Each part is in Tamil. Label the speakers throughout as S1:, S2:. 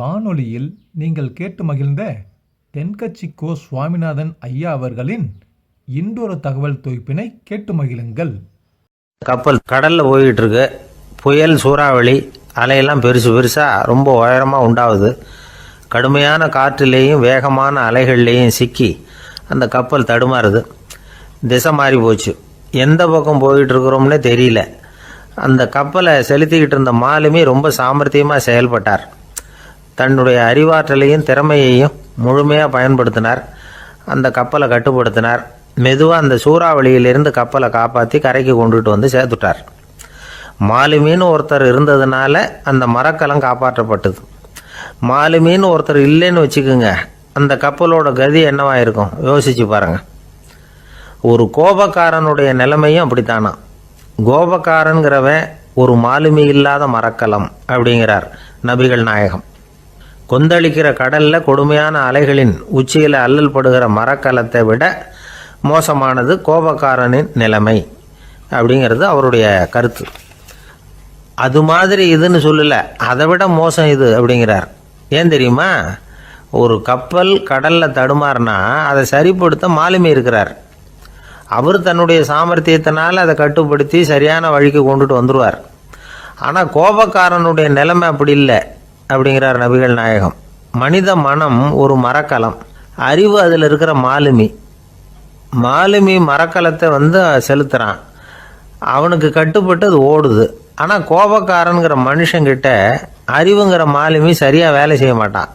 S1: வானொலியில் நீங்கள் கேட்டு மகிழ்ந்த தென்கட்சி கோ சுவாமிநாதன் ஐயா அவர்களின் இன்றொரு தகவல் தொகுப்பினை கேட்டு மகிழுங்கள்.
S2: கப்பல் கடலில் போய்கிட்டு இருக்கு. புயல், சூறாவளி, அலையெல்லாம் பெருசாக ரொம்ப உயரமாக உண்டாகுது. கடுமையான காற்றிலேயும் வேகமான அலைகள்லேயும் சிக்கி அந்த கப்பல் தடுமாறுது. திசை மாறி போச்சு. எந்த பக்கம் போயிட்டு இருக்கிறோம்னே தெரியல. அந்த கப்பலை செலுத்திக்கிட்டு இருந்த மாலுமி ரொம்ப சாமர்த்தியமாக செயல்பட்டார். தன்னுடைய அறிவாற்றலையும் திறமையையும் முழுமையாக பயன்படுத்தினார். அந்த கப்பலை கட்டுப்படுத்தினார். மெதுவாக அந்த சூறாவளியிலிருந்து கப்பலை காப்பாற்றி கரைக்கு கொண்டுட்டு வந்து சேர்த்துட்டார். மாலுமின்னு ஒருத்தர் இருந்ததுனால அந்த மரக்கலம் காப்பாற்றப்பட்டது. மாலுமின்னு ஒருத்தர் இல்லைன்னு வச்சுக்கோங்க, அந்த கப்பலோட கதி என்னவாயிருக்கும் யோசிச்சு பாருங்க. ஒரு கோபக்காரனுடைய நிலைமையும் அப்படித்தானா. கோபக்காரன்கிறவன் ஒரு மாலுமி இல்லாத மரக்கலம் அப்படிங்கிறார் நபிகள் நாயகம். கொந்தளிக்கிற கடலில் கொடுமையான அலைகளின் உச்சியில் அல்லல் படுகிற மரக்கலத்தை விட மோசமானது கோபக்காரனின் நிலைமை அப்படிங்கிறது அவருடைய கருத்து. அது மாதிரி இதுன்னு சொல்லலை, அதை விட மோசம் இது அப்படிங்கிறார். ஏன் தெரியுமா? ஒரு கப்பல் கடலில் தடுமாறினா அதை சரிப்படுத்த மாலுமி இருக்கிறார். அவர் தன்னுடைய சாமர்த்தியத்தினால் அதை கட்டுப்படுத்தி சரியான வழிக்கு கொண்டுட்டு வந்துடுவார். ஆனால் கோபக்காரனுடைய நிலைமை அப்படி இல்லை அப்படிங்கிறார் நபிகள் நாயகம். மனித மனம் ஒரு மரக்கலம், அறிவு அதில் இருக்கிற மாலுமி. மாலுமி மரக்கலத்தை செலுத்துகிறான், அவனுக்கு கட்டுப்பட்டு அது ஓடுது. ஆனால் கோபக்காரனுங்கிற மனுஷங்கிட்ட அறிவுங்கிற மாலுமி சரியாக வேலை செய்ய மாட்டான்.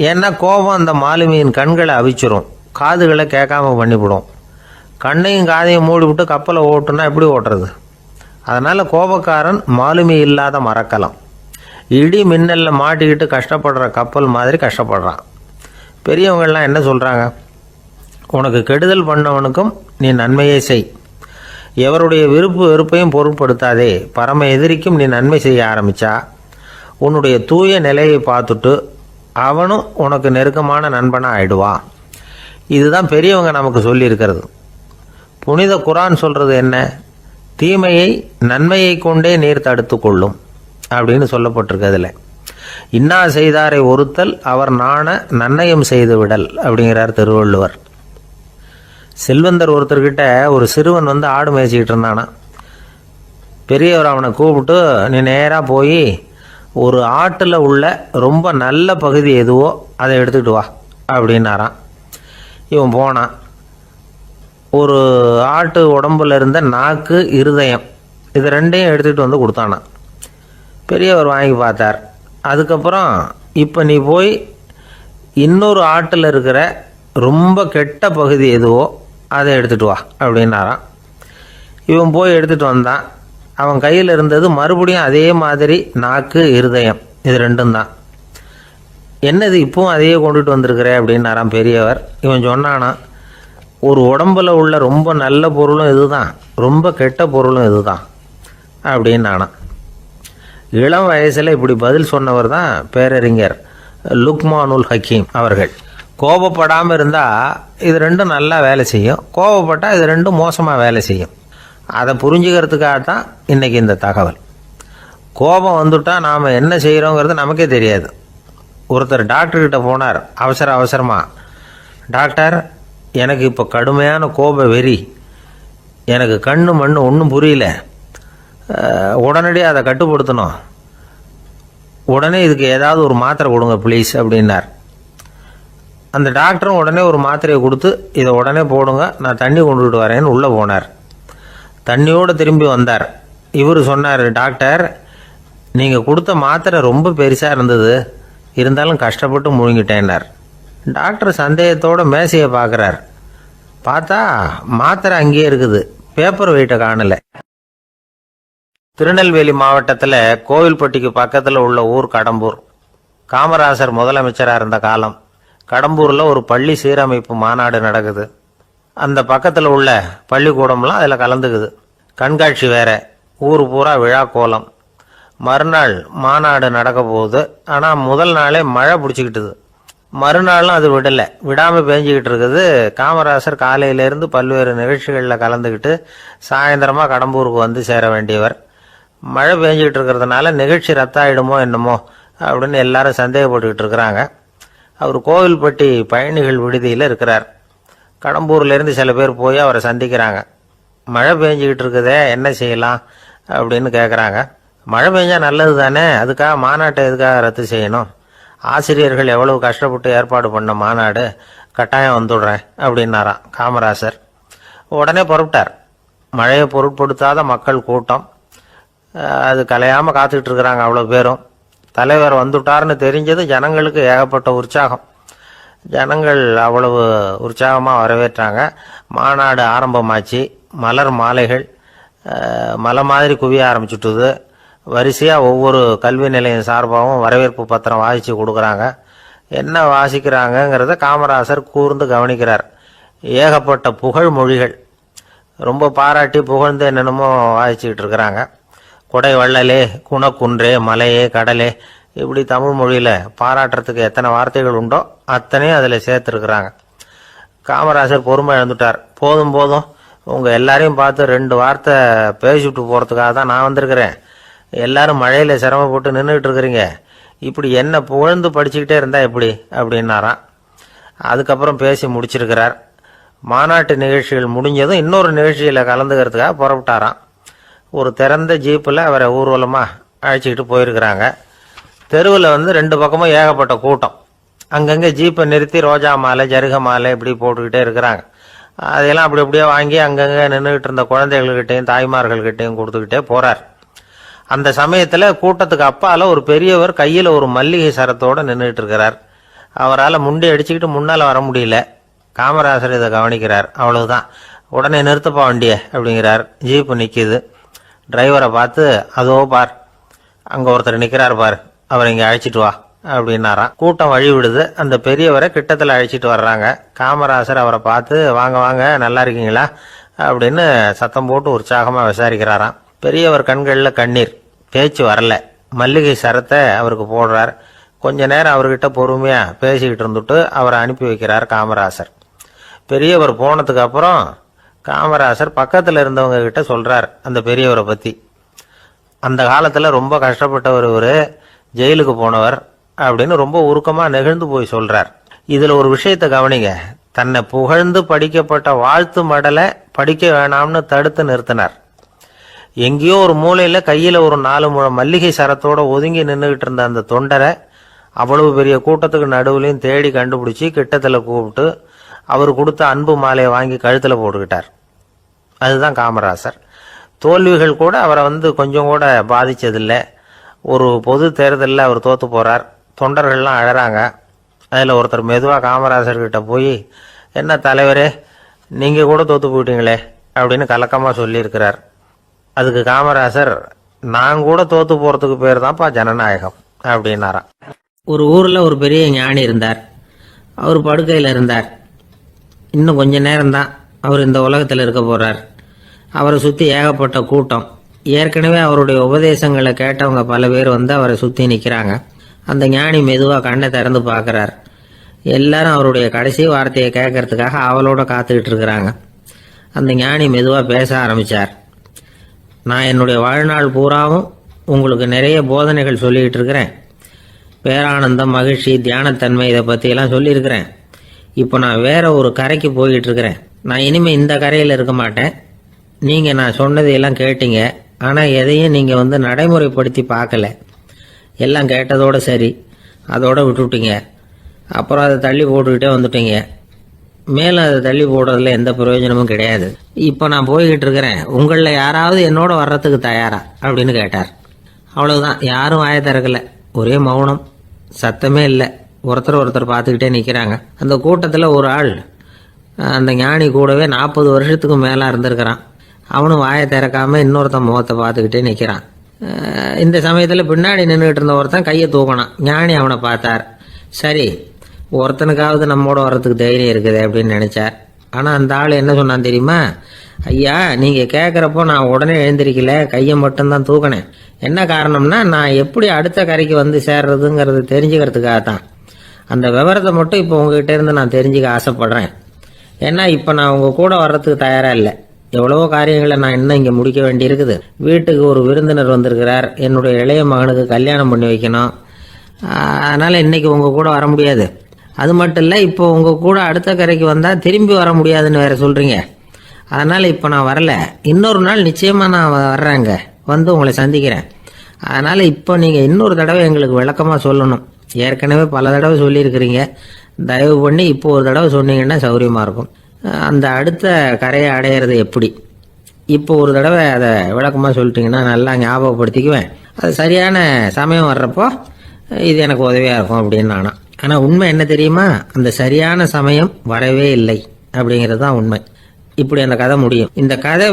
S2: ஏன்னா கோபம் அந்த மாலுமியின் கண்களை அவிச்சிரும், காதுகளை கேட்காம பண்ணிவிடும். கண்ணையும் காதையும் மூடிவிட்டு கப்பலை ஓட்டுனா எப்படி ஓட்டுறது? அதனால் கோபக்காரன் மாலுமி இல்லாத மரக்கலம். இடி மின்னலில் மாட்டிக்கிட்டு கஷ்டப்படுற கப்பல் மாதிரி கஷ்டப்படுறான். பெரியவங்கள்லாம் என்ன சொல்கிறாங்க? உனக்கு கெடுதல் பண்ணவனுக்கும் நீ நன்மையே செய். எவருடைய விருப்பு வெறுப்பையும் பொருட்படுத்தாதே. பரம எதிரிக்கும் நீ நன்மை செய்ய ஆரம்பித்தா உன்னுடைய தூய நிலையை பார்த்துட்டு அவனும் உனக்கு நெருக்கமான நண்பனாக ஆயிடுவான். இதுதான் பெரியவங்க நமக்கு சொல்லியிருக்கிறது. புனித குரான் சொல்கிறது என்ன? தீமையை நன்மையை கொண்டே நீர் தடுத்து கொள்ளும் அப்படின்னு சொல்லப்பட்டிருக்கிறதுல. இன்னா செய்தாரை ஒருத்தல் அவர் நாண நன்னயம் செய்து விடல் அப்படிங்கிறார் திருவள்ளுவர். செல்வந்தர் ஒருத்தர்கிட்ட ஒரு சிறுவன் ஆடு மேய்ச்சிக்கிட்டு இருந்தானா. பெரியவர் அவனை கூப்பிட்டு, நீ நேராக போய் ஒரு ஆட்டில் உள்ள ரொம்ப நல்ல பகுதி எதுவோ அதை எடுத்துக்கிட்டு வா அப்படின்னாரான். இவன் போனான். ஒரு ஆட்டு உடம்புல இருந்த நாக்கு, இருதயம், இது ரெண்டையும் எடுத்துகிட்டு கொடுத்தானான். பெரியவர் வாங்கி பார்த்தார். அதுக்கப்புறம் இப்போ நீ போய் இன்னொரு ஆட்டில் இருக்கிற ரொம்ப கெட்ட பகுதி எதுவோ அதை எடுத்துகிட்டு வா அப்படின்னாரான். இவன் போய் எடுத்துகிட்டு வந்தான். அவன் கையில் இருந்தது மறுபடியும் அதே மாதிரி நாக்கு, இருதயம், இது ரெண்டும் தான். என்னது இப்பவும் அதையே கொண்டுட்டு வந்திருக்கிற அப்படின்னாரான் பெரியவர். இவன் சொன்னானா, ஒரு உடம்புல உள்ள ரொம்ப நல்ல பொருளும் இதுதான், ரொம்ப கெட்ட பொருளும் இதுதான் அப்படின்னானா. இளம் வயசில் இப்படி பதில் சொன்னவர் தான் பேரறிஞர் லுக்மானுல் ஹக்கீம் அவர்கள். கோபப்படாமல் இருந்தால் இது ரெண்டும் நல்லா வேலை செய்யும், கோபப்பட்டால் இது ரெண்டும் மோசமாக வேலை செய்யும். அதை புரிஞ்சுக்கிறதுக்காகத்தான் இன்றைக்கி இந்த தகவல். கோபம் வந்துட்டால் நாம் என்ன செய்கிறோங்கிறது நமக்கே தெரியாது. ஒருத்தர் டாக்டர்கிட்ட போனார் அவசரமாக. டாக்டர், எனக்கு இப்போ கடுமையான கோப வெறி, எனக்கு கண்ணு மண்ணு ஒன்றும் புரியல, உடனடியாக அதை கட்டுப்படுத்தணும், உடனே இதுக்கு ஏதாவது ஒரு மாத்திரை கொடுங்க ப்ளீஸ் அப்படின்னார். அந்த டாக்டரும் உடனே ஒரு மாத்திரையை கொடுத்து, இதை உடனே போடுங்க, நான் தண்ணி கொண்டுகிட்டு வரேன்னு உள்ளே போனார். தண்ணியோடு திரும்பி வந்தார். இவர் சொன்னார், டாக்டர், நீங்கள் கொடுத்த மாத்திரை ரொம்ப பெருசாக இருந்தது, இருந்தாலும் கஷ்டப்பட்டு முழுங்கிட்டேன்னார். டாக்டர் சந்தேகத்தோடு மேசையை பார்க்குறார். பார்த்தா மாத்திரை அங்கேயே இருக்குது, பேப்பர் வெயிட்டை காணலை. திருநெல்வேலி மாவட்டத்தில் கோவில்பட்டிக்கு பக்கத்தில் உள்ள ஊர் கடம்பூர். காமராசர் முதலமைச்சராக இருந்த காலம். கடம்பூரில் ஒரு பள்ளி சீரமைப்பு மாநாடு நடக்குது. அந்த பக்கத்தில் உள்ள பள்ளிக்கூடம்லாம் அதில் கலந்துக்குது. கண்காட்சி வேற, ஊர் பூரா விழா கோலம். மறுநாள் மாநாடு நடக்க போகுது. ஆனால் முதல் நாளே மழை பிடிச்சிக்கிட்டுது. மறுநாளும் அது விடாமல் பேஞ்சிக்கிட்டு இருக்குது. காமராசர் காலையிலேருந்து பல்வேறு நிகழ்ச்சிகளில் கலந்துக்கிட்டு சாயந்தரமாக கடம்பூருக்கு சேர வேண்டியவர். மழை பேஞ்சிக்கிட்டு இருக்கிறதுனால நிகழ்ச்சி ரத்தாயிடுமோ என்னமோ அப்படின்னு எல்லாரும் சந்தேகப்பட்டுக்கிட்டு இருக்கிறாங்க. அவர் கோவில்பட்டி பயணிகள் விடுதியில் இருக்கிறார். கடம்பூர்லேருந்து சில பேர் போய் அவரை சந்திக்கிறாங்க. மழை பெஞ்சிக்கிட்டு இருக்குதே, என்ன செய்யலாம் அப்படின்னு கேட்குறாங்க. மழை பெஞ்சா நல்லது தானே, அதுக்காக மாநாட்டை எதுக்காக ரத்து செய்யணும்? ஆசிரியர்கள் எவ்வளவு கஷ்டப்பட்டு ஏற்பாடு பண்ண மாநாடு, கட்டாயம் வந்துடுறேன் அப்படின்னாராம் காமராசர். உடனே புறப்பட்டார். மழையை பொருட்படுத்தாத மக்கள் கூட்டம், அது கலையாமல் காத்துக்கிட்டு இருக்கிறாங்க அவ்வளோ பேரும். தலைவர் வந்துட்டார்னு தெரிஞ்சது ஜனங்களுக்கு ஏகப்பட்ட உற்சாகம். ஜனங்கள் அவ்வளவு உற்சாகமாக வரவேற்றாங்க. மாநாடு ஆரம்பமாச்சு. மலர் மாலைகள் மலை மாதிரி குவிய ஆரம்பிச்சுட்டுது. வரிசையாக ஒவ்வொரு கல்வி நிலையம் சார்பாகவும் வரவேற்பு பத்திரம் வாசித்து கொடுக்குறாங்க. என்ன வாசிக்கிறாங்கங்கிறத காமராசர் கூர்ந்து கவனிக்கிறார். ஏகப்பட்ட புகழ் மொழிகள், ரொம்ப பாராட்டி புகழ்ந்து என்னென்னமோ வாசிச்சுக்கிட்டு இருக்கிறாங்க. கொடை வள்ளலே, குணக்குன்றே, மலையே, கடலே, இப்படி தமிழ் மொழியில் பாராட்டுறதுக்கு எத்தனை வார்த்தைகள் உண்டோ அத்தனையும் அதில் சேர்த்துருக்குறாங்க. காமராசர் பொறுமை இழந்துட்டார். போதும் போதும், உங்கள் எல்லாரையும் பார்த்து 2 வார்த்தை பேசிவிட்டு போகிறதுக்காக தான் நான் வந்திருக்கிறேன். எல்லாரும் மழையில் சிரமப்பட்டு நின்றுக்கிட்டு இருக்கிறீங்க, இப்படி என்ன புகழ்ந்து படிச்சுக்கிட்டே இருந்தால் எப்படி அப்படின்னாராம். அதுக்கப்புறம் பேசி முடிச்சிருக்கிறார். மாநாட்டு நிகழ்ச்சிகள் முடிஞ்சதும் இன்னொரு நிகழ்ச்சியில் கலந்துக்கிறதுக்காக புறப்பட்டாராம். ஒரு திறந்த ஜீப்பில் அவரை ஊர்வலமாக அழைச்சிக்கிட்டு போயிருக்கிறாங்க. தெருவில் 2 பக்கமும் ஏகப்பட்ட கூட்டம். அங்கங்கே ஜீப்பை நிறுத்தி ரோஜா மாலை, ஜருக மாலை இப்படி போட்டுக்கிட்டே இருக்கிறாங்க. அதையெல்லாம் அப்படி அப்படியே வாங்கி அங்கங்கே நின்றுக்கிட்டு இருந்த குழந்தைகள்கிட்டையும் தாய்மார்கள்கிட்டையும் கொடுத்துக்கிட்டே போகிறார். அந்த சமயத்தில் கூட்டத்துக்கு அப்பால் ஒரு பெரியவர் கையில் ஒரு மல்லிகை சரத்தோடு நின்றுட்டு இருக்கிறார். அவரால் முண்டி அடிச்சுக்கிட்டு முன்னால் வர முடியல. காமராசர் இதை கவனிக்கிறார். அவ்வளவுதான், உடனே நிறுத்தப்பா வண்டியை அப்படிங்கிறார். ஜீப்பு நிற்கிது. டிரைவரை பார்த்து, அதோ பார், அங்கே ஒருத்தர் நிற்கிறார் பார், அவரை இங்கே அழைச்சிட்டு வா அப்படின்னாராம். கூட்டம் வழி விடுது. அந்த பெரியவரை கிட்டத்தில் அழைச்சிட்டு வர்றாங்க. காமராசர் அவரை பார்த்து, வாங்க வாங்க, நல்லா இருக்கீங்களா அப்படின்னு சத்தம் போட்டு உற்சாகமாக விசாரிக்கிறாராம். பெரியவர் கண்களில் கண்ணீர், பேச்சு வரல. மல்லிகை சரத்தை அவருக்கு போடுறார். கொஞ்ச நேரம் அவர்கிட்ட பொறுமையாக பேசிக்கிட்டு இருந்துட்டு அவரை அனுப்பி வைக்கிறார் காமராசர். பெரியவர் போனதுக்கு அப்புறம் காமராசர் பக்கத்தில் இருந்தவங்க கிட்ட சொல்கிறார் அந்த பெரியவரை பற்றி. அந்த காலத்தில் ரொம்ப கஷ்டப்பட்டவர் இவர், ஜெயிலுக்கு போனவர் அப்படின்னு ரொம்ப உருக்கமாக நெகிழ்ந்து போய் சொல்கிறார். இதில் ஒரு விஷயத்தை கவனிங்க. தன்னை புகழ்ந்து படிக்கப்பட்ட வாழ்த்து மடலை படிக்க வேணாம்னு தடுத்து நிறுத்தினார். எங்கேயோ ஒரு மூலையில் கையில் ஒரு 4 முழம் மல்லிகை சரத்தோடு ஒதுங்கி நின்றுக்கிட்டு இருந்த அந்த தொண்டரை அவ்வளவு பெரிய கூட்டத்துக்கு நடுவுலையும் தேடி கண்டுபிடிச்சி கிட்டத்தில் கூப்பிட்டு அவர் கொடுத்த அன்பு மாலையை வாங்கி கழுத்தில் போட்டுக்கிட்டார். அதுதான் காமராசர். தோல்விகள் கூட அவரை கொஞ்சம் கூட பாதித்ததில்லை. ஒரு பொது தேர்தலில் அவர் தோற்று போகிறார். தொண்டர்கள்லாம் அழறாங்க. அதில் ஒருத்தர் மெதுவாக காமராசர்கிட்ட போய், என்ன தலைவரே, நீங்கள் கூட தோற்று போயிட்டீங்களே அப்படின்னு கலக்கமாக சொல்லியிருக்கிறார். அதுக்கு காமராசர், நான் கூட தோற்று போகிறதுக்கு பேர் தான்ப்பா ஜனநாயகம் அப்படின்னாராம். ஒரு ஊரில் ஒரு பெரிய ஞானி இருந்தார். அவர் படுக்கையில் இருந்தார். இன்னும் கொஞ்ச நேரம்தான் அவர் இந்த உலகத்தில் இருக்க போகிறார். அவரை சுற்றி ஏகப்பட்ட கூட்டம். ஏற்கனவே அவருடைய உபதேசங்களை கேட்டவங்க பல பேர் அவரை சுற்றி நிற்கிறாங்க. அந்த ஞானி மெதுவாக கண்ணை திறந்து பார்க்குறார். எல்லாரும் அவருடைய கடைசி வார்த்தையை கேட்கறதுக்காக அவளோட காத்துக்கிட்டு இருக்கிறாங்க. அந்த ஞானி மெதுவாக பேச ஆரம்பித்தார். நான் என்னுடைய வாழ்நாள் பூராவும் உங்களுக்கு நிறைய போதனைகள் சொல்லிக்கிட்டு இருக்கிறேன். பேரானந்தம், மகிழ்ச்சி, தியானத்தன்மை, இதை பற்றியெல்லாம் சொல்லியிருக்கிறேன். இப்போ நான் வேற ஒரு கரைக்கு போய்கிட்டு இருக்கிறேன். நான் இனிமேல் இந்த கரையில் இருக்க மாட்டேன். நீங்கள் நான் சொன்னதையெல்லாம் கேட்டீங்க, ஆனால் எதையும் நீங்கள் நடைமுறைப்படுத்தி பார்க்கல. எல்லாம் கேட்டதோடு சரி, அதோடு விட்டுவிட்டீங்க. அப்புறம் அதை தள்ளி போட்டுக்கிட்டே வந்துட்டீங்க. மேலும் அதை தள்ளி போடுறதுல எந்த பிரயோஜனமும் கிடையாது. இப்போ நான் போய்கிட்டு இருக்கிறேன். உங்களில் யாராவது என்னோட வர்றதுக்கு தயாரா அப்படின்னு கேட்டார். அவ்வளவுதான், யாரும் வாயை திறக்கலை. ஒரே மௌனம், சத்தமே இல்லை. ஒருத்தர் பார்த்துக்கிட்டே நிற்கிறாங்க. அந்த கூட்டத்தில் ஒரு ஆள் அந்த ஞானி கூடவே 40 வருஷத்துக்கு மேலே இருந்திருக்கிறான். அவனும் வாயை திறக்காமல் இன்னொருத்தன் முகத்தை பார்த்துக்கிட்டே நிற்கிறான். இந்த சமயத்தில் பின்னாடி நின்றுக்கிட்டு இருந்த ஒருத்தன் கையை தூக்கினான். ஞானி அவனை பார்த்தார். சரி, ஒருத்தனுக்காவது நம்மோட வர்றதுக்கு தைரியம் இருக்குது அப்படின்னு நினச்சார். ஆனால் அந்த ஆள் என்ன சொன்னான் தெரியுமா? ஐயா, நீங்கள் கேட்குறப்போ நான் உடனே எழுந்திருக்கல, கையை மட்டும்தான் தூக்கினேன். என்ன காரணம்னா, நான் எப்படி அடுத்த கரைக்கு சேர்றதுங்கிறது தெரிஞ்சுக்கிறதுக்காக தான். அந்த விவரத்தை மட்டும் இப்போ உங்ககிட்ட இருந்து நான் தெரிஞ்சுக்க ஆசைப்படுறேன். ஏன்னா இப்போ நான் உங்கள் கூட வர்றதுக்கு தயாராக இல்லை. எவ்வளவோ காரியங்களை நான் இன்னும் இங்கே முடிக்க வேண்டியிருக்குது. வீட்டுக்கு ஒரு விருந்தினர் வந்திருக்கிறார். என்னுடைய இளைய மகனுக்கு கல்யாணம் பண்ணி வைக்கணும். அதனால் இன்றைக்கி உங்கள் கூட வர முடியாது. அது மட்டும் இல்லை, இப்போ உங்கள் கூட அடுத்த கரைக்கு வந்தால் திரும்பி வர முடியாதுன்னு வேறு சொல்கிறீங்க. அதனால் இப்போ நான் வரல. இன்னொரு நாள் நிச்சயமாக நான் வர்றேங்க, வந்து உங்களை சந்திக்கிறேன். அதனால் இப்போ நீங்கள் இன்னொரு தடவை எங்களுக்கு விளக்கமாக சொல்லணும். ஏற்கனவே பல தடவை சொல்லியிருக்கிறீங்க. தயவு பண்ணி இப்போ ஒரு தடவை சொன்னீங்கன்னா சௌகரியமாக இருக்கும். அந்த அடுத்த கரையை அடையிறது எப்படி, இப்போ ஒரு தடவை அதை விளக்கமாக சொல்லிட்டீங்கன்னா நல்லா ஞாபகப்படுத்திக்குவேன். அது சரியான சமயம் வர்றப்போ இது எனக்கு உதவியாக இருக்கும் அப்படின்னு நானா. ஆனால் உண்மை என்ன தெரியுமா, அந்த சரியான சமயம் வரவே இல்லை அப்படிங்கிறது தான் உண்மை. இப்படி அந்த கதை முடியும். இந்த கதை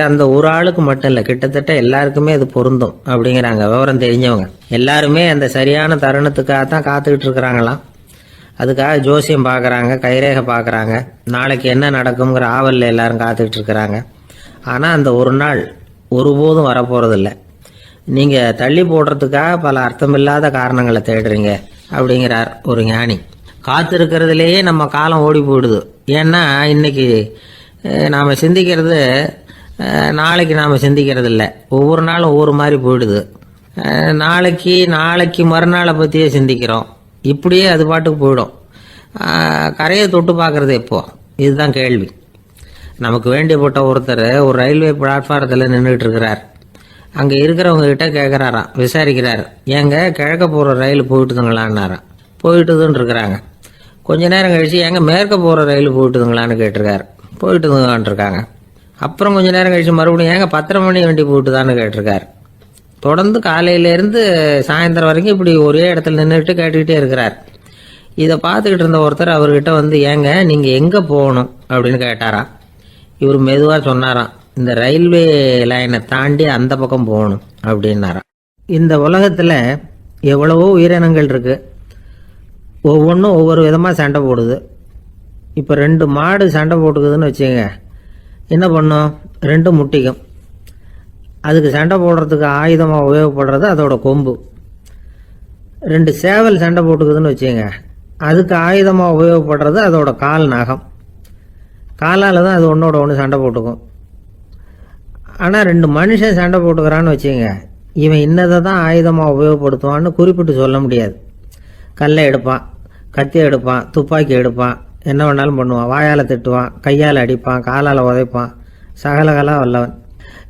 S2: அந்த ஒரு ஆளுக்கு மட்டும் இல்லை, கிட்டத்தட்ட எல்லாருக்குமே அது பொருந்தும் அப்படிங்கிறாங்க விவரம் தெரிஞ்சவங்க. எல்லாருமே அந்த சரியான தருணத்துக்காக தான் காத்துக்கிட்டு இருக்கிறாங்களாம். அதுக்காக ஜோசியம் பார்க்குறாங்க, கைரேகை பார்க்குறாங்க, நாளைக்கு என்ன நடக்குங்கிற ஆவலில் எல்லாரும் காத்துக்கிட்டு இருக்கிறாங்க. ஆனால் அந்த ஒரு நாள் ஒருபோதும் வரப்போகிறதில்ல. நீங்கள் தள்ளி போடுறதுக்காக பல அர்த்தமில்லாத காரணங்களை தேடுறீங்க அப்படிங்கிறார் ஒரு ஞானி. காத்திருக்கிறதுலேயே நம்ம காலம் ஓடி போயிடுது. ஏன்னா இன்னைக்கு நாம் சிந்திக்கிறது நாளைக்கு நாம் சிந்திக்கிறது இல்லை. ஒவ்வொரு நாளும் ஒவ்வொரு மாதிரி போயிடுது. நாளைக்கு மறுநாளை பற்றியே சிந்திக்கிறோம். இப்படியே அது பாட்டுக்கு போயிடும். கரையை தொட்டு பார்க்குறது எப்போ, இதுதான் கேள்வி. நமக்கு வேண்டியப்பட்ட ஒருத்தர் ஒரு ரயில்வே பிளாட்ஃபாரத்தில் நின்றுட்டு இருக்கிறார். அங்கே இருக்கிறவங்க கிட்ட கேட்குறாராம், விசாரிக்கிறார், ஏங்க கிழக்க போகிற ரயில் போயிட்டுதுங்களான்னாராம். போயிட்டுதுன்னு இருக்கிறாங்க. கொஞ்ச நேரம் கழிச்சு, ஏங்க மேற்க போகிற ரயில் போயிட்டுதுங்களான்னு கேட்டிருக்காரு. போயிட்டுதுங்களான் இருக்காங்க. அப்புறம் கொஞ்ச நேரம் கழிச்சு மறுபடியும், ஏங்க 10:30 மணி வண்டி போயிட்டுதான்னு கேட்டிருக்காரு. தொடர்ந்து காலையிலேருந்து சாயந்தரம் வரைக்கும் இப்படி ஒரே இடத்துல நின்றுட்டு கேட்டுக்கிட்டே இருக்கிறார். இதை பார்த்துக்கிட்டு இருந்த ஒருத்தர் அவர்கிட்ட ஏங்க நீங்கள் எங்கே போகணும் அப்படின்னு கேட்டாராம். இவர் மெதுவாக சொன்னாராம், இந்த ரயில்வே லைனை தாண்டி அந்த பக்கம் போகணும் அப்படின்னாராம். இந்த உலகத்தில் எவ்வளவோ உயிரினங்கள் இருக்குது. ஒவ்வொன்றும் ஒவ்வொரு விதமாக சண்டை போடுது. இப்போ 2 மாடு சண்டை போட்டுக்குதுன்னு வச்சுங்க, என்ன பண்ணும்? 2 முட்டிக்கும். அதுக்கு சண்டை போடுறதுக்கு ஆயுதமாக உபயோகப்படுறது அதோட கொம்பு. 2 சேவல் சண்டை போட்டுக்குதுன்னு வச்சுங்க, அதுக்கு ஆயுதமாக உபயோகப்படுறது அதோட கால் நகம். காலால் தான் அது ஒன்றோட ஒன்று சண்டை போட்டுக்கும். ஆனால் 2 மனுஷன் சண்டை போட்டுக்கிறான்னு வச்சுங்க, இவன் இன்னதை தான் ஆயுதமாக உபயோகப்படுத்துவான்னு குறிப்பிட்டு சொல்ல முடியாது. கல்லை எடுப்பான், கத்தி எடுப்பான், துப்பாக்கி எடுப்பான், என்ன வேணாலும் பண்ணுவான். வாயால் திட்டுவான், கையால் அடிப்பான், காலால் உதைப்பான், சகலகலா வல்லவன்.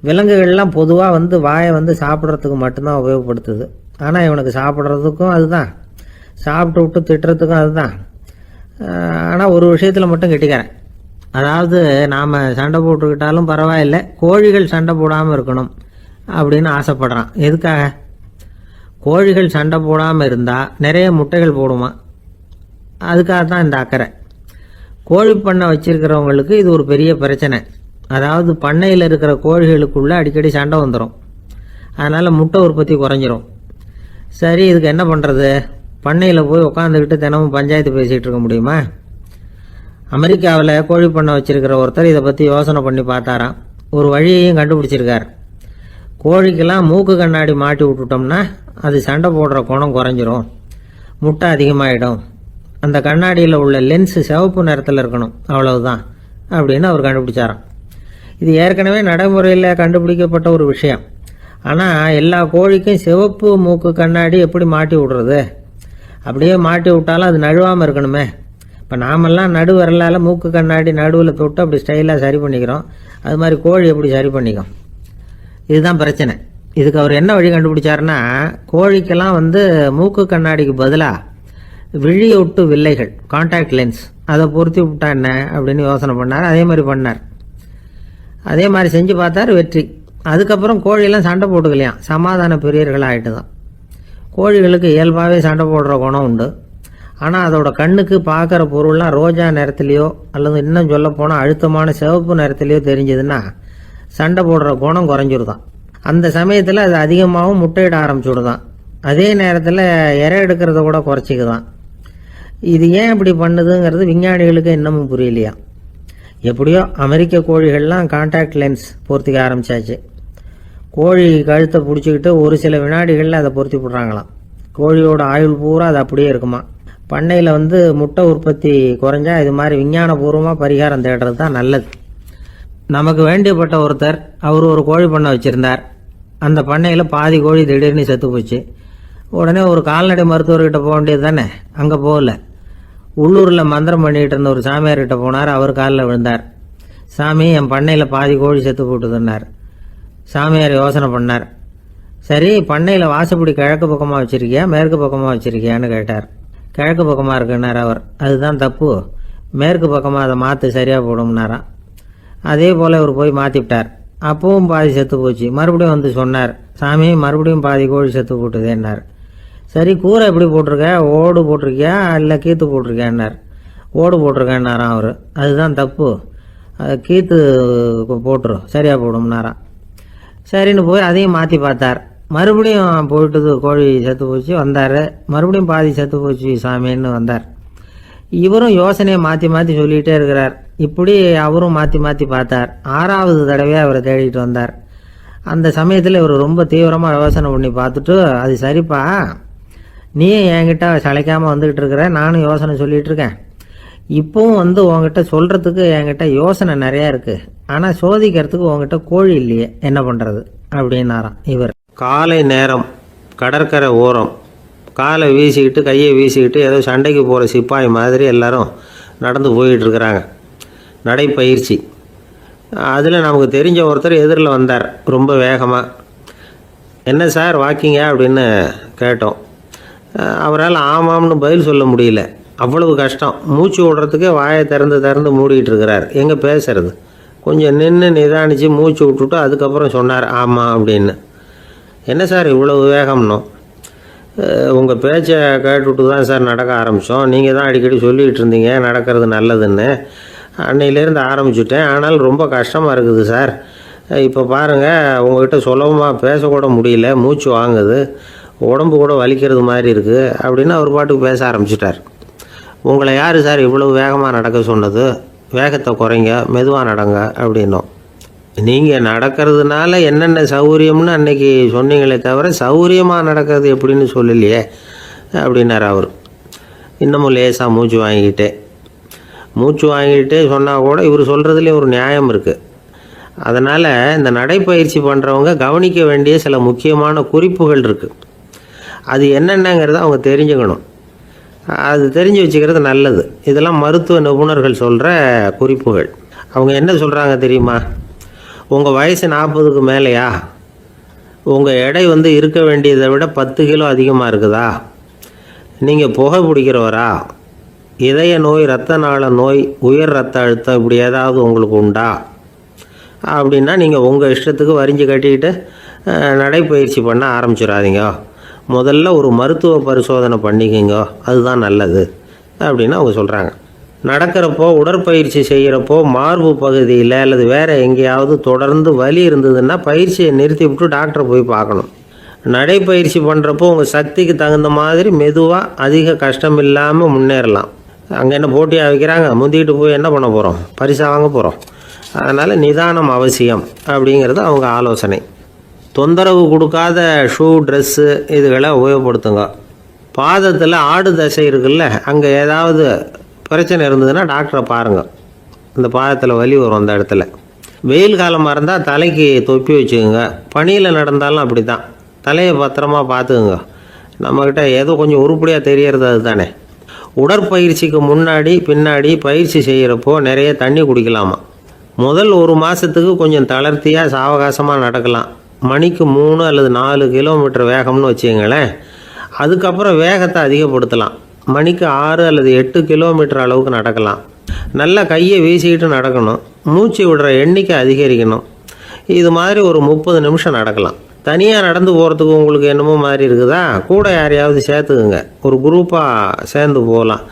S2: விலங்குகள்லாம் பொதுவாக வாயை சாப்பிட்றதுக்கு மட்டும்தான் உபயோகப்படுத்துது. ஆனால் இவனுக்கு சாப்பிட்றதுக்கும் அதுதான், சாப்பிட்டு விட்டு திட்டுறதுக்கும் அதுதான். ஆனால் ஒரு விஷயத்தில் மட்டும் கெட்டிக்கிறேன். அதாவது நாம் சண்டை போட்டுக்கிட்டாலும் பரவாயில்லை, கோழிகள் சண்டை போடாமல் இருக்கணும் அப்படின்னு ஆசைப்படுறான். எதுக்காக? கோழிகள் சண்டை போடாமல் இருந்தால் நிறைய முட்டைகள் போடுமா, அதுக்காக தான் இந்த அக்கறை. கோழி பண்ணை வச்சிருக்கிறவங்களுக்கு இது ஒரு பெரிய பிரச்சனை. அதாவது பண்ணையில் இருக்கிற கோழிகளுக்குள்ளே அடிக்கடி சண்டை வந்துடும். அதனால் முட்டை உற்பத்தி குறைஞ்சிரும். சரி, இதுக்கு என்ன பண்ணுறது? பண்ணையில் போய் உட்காந்துக்கிட்டு தினமும் பஞ்சாயத்து பேசிகிட்டு இருக்க முடியுமா? அமெரிக்காவில் கோழி பண்ணை வச்சிருக்கிற ஒருத்தர் இதை பற்றி யோசனை பண்ணி பார்த்தாராம். ஒரு வழியையும் கண்டுபிடிச்சிருக்கார். கோழிக்கெல்லாம் மூக்கு கண்ணாடி மாட்டி விட்டுட்டோம்னா அது சண்டை போடுற குணம் குறைஞ்சிரும், முட்டை அதிகமாகிடும். அந்த கண்ணாடியில் உள்ள லென்ஸு சிவப்பு நிறத்தில் இருக்கணும், அவ்வளவுதான் அப்படின்னு அவர் கண்டுபிடிச்சாராம். இது ஏற்கனவே நடைமுறையில் கண்டுபிடிக்கப்பட்ட ஒரு விஷயம். ஆனால் எல்லா கோழிக்கும் சிவப்பு மூக்கு கண்ணாடி எப்படி மாட்டி விடுறது? அப்படியே மாட்டி விட்டாலும் அது நழுவாமல் இருக்கணுமே. இப்போ நாமெல்லாம் நடு வரலால் மூக்கு கண்ணாடி நடுவில் தொட்டு அப்படி ஸ்டைலாக சரி பண்ணிக்கிறோம். அது மாதிரி கோழி எப்படி சரி பண்ணிக்கும்? இதுதான் பிரச்சனை. இதுக்கு அவர் என்ன வழி கண்டுபிடிச்சாருன்னா, கோழிக்கெல்லாம் மூக்கு கண்ணாடிக்கு பதிலாக விழியொட்டு வில்லைகள், கான்டாக்ட் லென்ஸ், அதை பொருத்தி விட்டா என்ன அப்படின்னு யோசனை பண்ணார். அதே மாதிரி பண்ணார். அதே மாதிரி செஞ்சு பார்த்தார், வெற்றி. அதுக்கப்புறம் கோழியெல்லாம் சண்டை போட்டுக்கலையாம், சமாதான பிரியர்களாக ஆகிட்டு தான். கோழிகளுக்கு இயல்பாகவே சண்டை போடுற குணம் உண்டு. ஆனால் அதோட கண்ணுக்கு பார்க்குற பொருள்லாம் ரோஜா நிறத்துலையோ அல்லது இன்னும் சொல்ல போனால் அழுத்தமான சிவப்பு நிறத்துலையோ தெரிஞ்சதுன்னா சண்டை போடுற குணம் குறைஞ்சிருதான். அந்த சமயத்தில் அது அதிகமாகவும் முட்டையிட ஆரம்பிச்சுடுதான். அதே நேரத்தில் இறை எடுக்கிறத கூட குறைச்சிக்குதான். இது ஏன் இப்படி பண்ணுதுங்கிறது விஞ்ஞானிகளுக்கு இன்னமும் புரியலையா. எப்படியோ அமெரிக்க கோழிகள்லாம் கான்டாக்ட் லென்ஸ் பொருத்திக்க ஆரம்பித்தாச்சு. கோழி கழுத்தை பிடிச்சிக்கிட்டு ஒரு சில வினாடிகளில் அதை பொருத்தி விட்றாங்களாம். கோழியோட ஆயுள் பூரா அது அப்படியே இருக்குமா. பண்ணையில் முட்டை உற்பத்தி குறைஞ்சா இது மாதிரி விஞ்ஞானபூர்வமாக பரிகாரம் தேடுறது தான் நல்லது. நமக்கு வேண்டியப்பட்ட ஒருத்தர், அவர் ஒரு கோழி பண்ணை வச்சுருந்தார். அந்த பண்ணையில் பாதி கோழி திடீர்னு செத்து போச்சு. உடனே ஒரு கால்நடை மருத்துவர்கிட்ட போக வேண்டியது தானே, அங்கே போகல. உள்ளூரில் மந்திரம் பண்ணிகிட்டு இருந்த ஒரு சாமியார்கிட்ட போனார். அவர் காலில் விழுந்தார். சாமி, என் பண்ணையில் பாதி கோழி செத்து போட்டுதுன்னார். சாமியார் யோசனை பண்ணார். சரி, பண்ணையில் வாசப்படி கிழக்கு பக்கமாக வச்சுருக்கியா மேற்கு பக்கமாக வச்சுருக்கியான்னு கேட்டார். கிழக்கு பக்கமாக இருக்குன்னார் அவர். அதுதான் தப்பு, மேற்கு பக்கமாக அதை மாற்று சரியாக போடும்னாராம். அதே போல் அவர் போய் மாற்றிவிட்டார். அப்பவும் பாதி செத்து போச்சு. மறுபடியும் வந்து சொன்னார், சாமி மறுபடியும் பாதி கோழி செத்து போட்டுதேன்னார். சரி, கூரை எப்படி போட்டிருக்க, ஓடு போட்டிருக்கியா இல்லை கீத்து போட்டிருக்கியான்னார். ஓடு போட்டிருக்கேன்னாராம் அவர். அதுதான் தப்பு, கீத்து போட்டுரும் சரியாக போடும்னாராம். சரின்னு போய் அதையும் மாற்றி பார்த்தார். மறுபடியும் போயிட்டது, கோழி செத்து போச்சு. வந்தார், மறுபடியும் பாதி செத்து போச்சு சாமின்னு வந்தார். இவரும் யோசனையை மாற்றி மாற்றி சொல்லிகிட்டே இருக்கிறார். இப்படி அவரும் மாற்றி மாற்றி பார்த்தார். 6வது தடவையாக அவரை தேடிட்டு வந்தார். அந்த சமயத்தில் இவர் ரொம்ப தீவிரமாக யோசனை பண்ணி பார்த்துட்டு, அது சரிப்பா, நீயும் என்கிட்ட சளைக்காமல் வந்துக்கிட்டு இருக்கிற, நானும் யோசனை சொல்லிகிட்டு இருக்கேன். இப்போவும் வந்து உங்ககிட்ட சொல்கிறதுக்கு என்கிட்ட யோசனை நிறையா இருக்குது, ஆனால் சோதிக்கிறதுக்கு உங்ககிட்ட கோழி இல்லையே, என்ன பண்ணுறது அப்படின்னாராம் இவர். காலை நேரம், கடற்கரை ஓரம், காலை வீசிக்கிட்டு கையை வீசிக்கிட்டு ஏதோ சண்டைக்கு போகிற சிப்பாய் மாதிரி எல்லாரும் நடந்து போயிட்டுருக்குறாங்க. நடைப்பயிற்சி. அதில் நமக்கு தெரிஞ்ச ஒருத்தர் எதிரில் வந்தார் ரொம்ப வேகமாக. என்ன சார் வாக்கிங்க அப்படின்னு கேட்டோம். அவரால் ஆமாம்னு பதில் சொல்ல முடியல, அவ்வளவு கஷ்டம். மூச்சு விடுறதுக்கே வாயை திறந்து மூடிக்கிட்டு இருக்கிறார். எங்கே பேசுறது? கொஞ்சம் நின்று நிதானித்து மூச்சு விட்டுட்டு அதுக்கப்புறம் சொன்னார் ஆமாம் அப்படின்னு. என்ன சார் இவ்வளவு வேகம்னோம்? உங்கள் பேச்சை கேட்டுவிட்டு தான் சார் நடக்க ஆரம்பித்தோம். நீங்கள் தான் அடிக்கடி சொல்லிகிட்டு இருந்தீங்க நடக்கிறது நல்லதுன்னு. அன்னையிலேருந்து ஆரம்பிச்சுட்டேன், ஆனால் ரொம்ப கஷ்டமாக இருக்குது சார். இப்போ பாருங்கள், உங்கள்கிட்ட சுலபமாக பேசக்கூட முடியல, மூச்சு வாங்குது, உடம்பு கூட வலிக்கிறது மாதிரி இருக்குது அப்படின்னு அவர் பாட்டுக்கு பேச ஆரம்பிச்சிட்டார். உங்களை யார் சார் இவ்வளவு வேகமாக நடக்க சொன்னது? வேகத்தை குறைங்க, மெதுவாக நடங்க அப்படின்னோம். நீங்கள் நடக்கிறதுனால என்னென்ன சௌகரியம்னு அன்னைக்கு சொன்னீங்களே தவிர சௌகரியமாக நடக்கிறது எப்படின்னு சொல்லலையே அப்படின்னார் அவர். இன்னமும் லேசாக மூச்சு வாங்கிக்கிட்டே சொன்னால் கூட இவர் சொல்கிறதுலேயே ஒரு நியாயம் இருக்குது. அதனால் இந்த நடைப்பயிற்சி பண்ணுறவங்க கவனிக்க வேண்டிய சில முக்கியமான குறிப்புகள் இருக்குது. அது என்னென்னங்கிறத அவங்க தெரிஞ்சுக்கணும். அது தெரிஞ்சு வச்சுக்கிறது நல்லது. இதெல்லாம் மருத்துவ நிபுணர்கள் சொல்கிற குறிப்புகள். அவங்க என்ன சொல்கிறாங்க தெரியுமா? உங்கள் வயசு 40க்கு மேலேயா? உங்கள் எடை வந்து இருக்க வேண்டியதை விட 10 கிலோ அதிகமாக இருக்குதா? நீங்கள் புகை பிடிக்கிறவரா? இதய நோய், இரத்த நாள நோய், உயர் இரத்த அழுத்தம் இப்படி ஏதாவது உங்களுக்கு உண்டா? அப்படின்னா நீங்கள் உங்கள் இஷ்டத்துக்கு வரிஞ்சு கட்டிக்கிட்டு நடைப்பயிற்சி பண்ண ஆரம்பிச்சிடாதீங்க. முதல்ல ஒரு மருத்துவ பரிசோதனை பண்ணிக்கோங்க, அதுதான் நல்லது அப்படின்னு அவங்க சொல்கிறாங்க. நடக்கிறப்போ, உடற்பயிற்சி செய்கிறப்போ மார்பு பகுதியில் அல்லது வேறு எங்கேயாவது தொடர்ந்து வலி இருந்ததுன்னா பயிற்சியை நிறுத்தி விட்டு டாக்டரை போய் பார்க்கணும். நடைப்பயிற்சி பண்ணுறப்போ உங்கள் சக்திக்கு தகுந்த மாதிரி மெதுவாக அதிக கஷ்டம் இல்லாமல் முன்னேறலாம். அங்கே என்ன போட்டியாக வைக்கிறாங்க? முந்திக்கிட்டு போய் என்ன பண்ண போகிறோம்? பரிசாக வாங்க போகிறோம். அதனால் நிதானம் அவசியம் அப்படிங்கிறது அவங்க ஆலோசனை. தொந்தரவு கொடுக்காத ஷூ, ட்ரெஸ்ஸு இதுகளை உபயோகப்படுத்துங்க. பாதத்தில் ஆடு தசை இருக்குல்ல, அங்கே ஏதாவது பிரச்சனை இருந்ததுன்னா டாக்டரை பாருங்கள். இந்த பாதத்தில் வலி வரும் அந்த இடத்துல. வெயில் காலமாக இருந்தால் தலைக்கு தொப்பி வச்சுக்கோங்க. பனியில் நடந்தாலும் அப்படி தான், தலையை பத்திரமா பார்த்துக்குங்க. நம்மக்கிட்ட ஏதோ கொஞ்சம் உருப்படியாக தெரியறது அது தானே. உடற்பயிற்சிக்கு முன்னாடி பின்னாடி பயிற்சி செய்கிறப்போ நிறைய தண்ணி குடிக்கலாமா. முதல் 1 மாதத்துக்கு கொஞ்சம் தளர்த்தியாக சாவகாசமாக நடக்கலாம். மணிக்கு 3 அல்லது 4 கிலோமீட்டர் வேகம்னு வச்சுங்களேன். அதுக்கப்புறம் வேகத்தை அதிகப்படுத்தலாம். மணிக்கு 6 அல்லது 8 கிலோமீட்டர் அளவுக்கு நடக்கலாம். நல்லா கையை வீசிக்கிட்டு நடக்கணும். மூச்சு விடுற எண்ணிக்கை அதிகரிக்கணும். இது மாதிரி ஒரு 30 நிமிஷம் நடக்கலாம். தனியாக நடந்து போகிறதுக்கு உங்களுக்கு என்னமோ மாதிரி இருக்குதா? கூட யாரையாவது சேர்த்துக்குங்க, ஒரு குரூப்பாக சேர்ந்து போகலாம்.